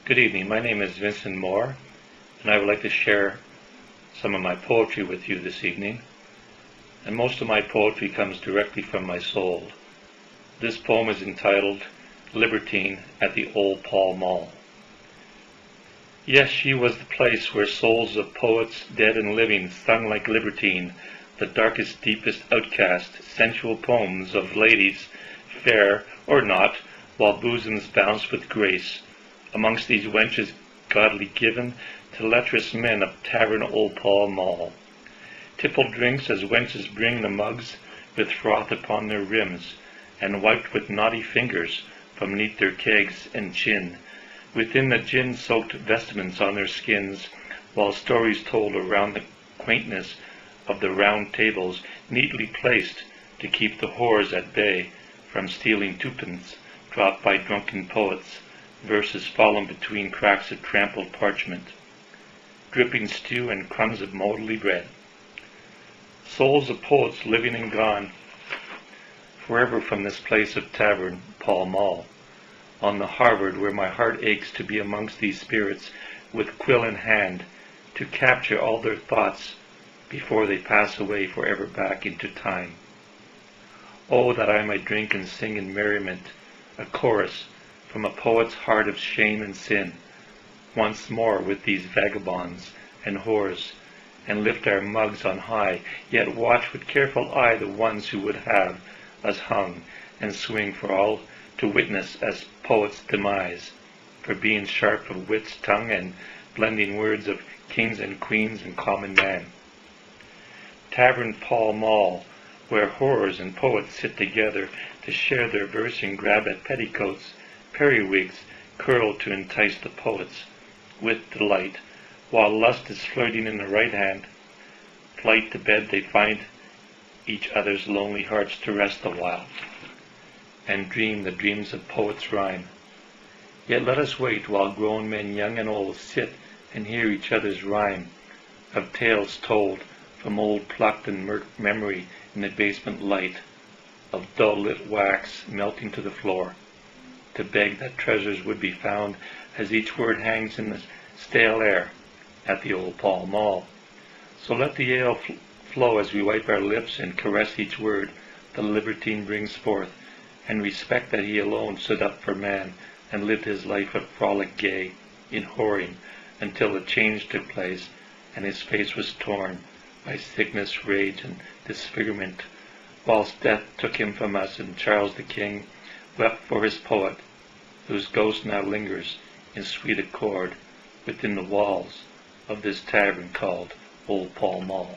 Good evening. My name is Vincent Moore, and I would like to share some of my poetry with you this evening. And most of my poetry comes directly from my soul. This poem is entitled Libertine at the Old Pall Mall. Yes, she was the place where souls of poets, dead and living, sung like Libertine, the darkest, deepest outcast, sensual poems of ladies, fair or not, while bosoms bounced with grace. Amongst these wenches godly given to lecherous men of tavern Old Pall Mall. Tippled drinks as wenches bring the mugs with froth upon their rims, and wiped with naughty fingers from neath their kegs and chin, within the gin-soaked vestments on their skins, while stories told around the quaintness of the round tables neatly placed to keep the whores at bay from stealing twopence dropped by drunken poets, verses fallen between cracks of trampled parchment, dripping stew and crumbs of mouldy bread. Souls of poets living and gone, forever from this place of tavern, Pall Mall, on the Harvard where my heart aches to be amongst these spirits with quill in hand, to capture all their thoughts before they pass away forever back into time. Oh, that I might drink and sing in merriment, a chorus from a poet's heart of shame and sin, once more with these vagabonds and whores, and lift our mugs on high, yet watch with careful eye the ones who would have us hung and swing for all to witness as poets' demise, for being sharp of wit's tongue and blending words of kings and queens and common man. Tavern Pall Mall, where whores and poets sit together to share their verse and grab at petticoats, periwigs curled to entice the poets with delight, while lust is flirting in the right hand. Flight to bed they find each other's lonely hearts to rest awhile, and dream the dreams of poets' rhyme. Yet let us wait while grown men young and old sit and hear each other's rhyme of tales told from old plucked and memory in the basement light, of dull lit wax melting to the floor, to beg that treasures would be found as each word hangs in the stale air at the Old Pall Mall. So let the ale flow as we wipe our lips and caress each word the libertine brings forth, and respect that he alone stood up for man and lived his life of frolic gay in whoring until a change took place and his face was torn by sickness, rage, and disfigurement, whilst death took him from us and Charles the King wept for his poet, whose ghost now lingers in sweet accord within the walls of this tavern called Old Pall Mall.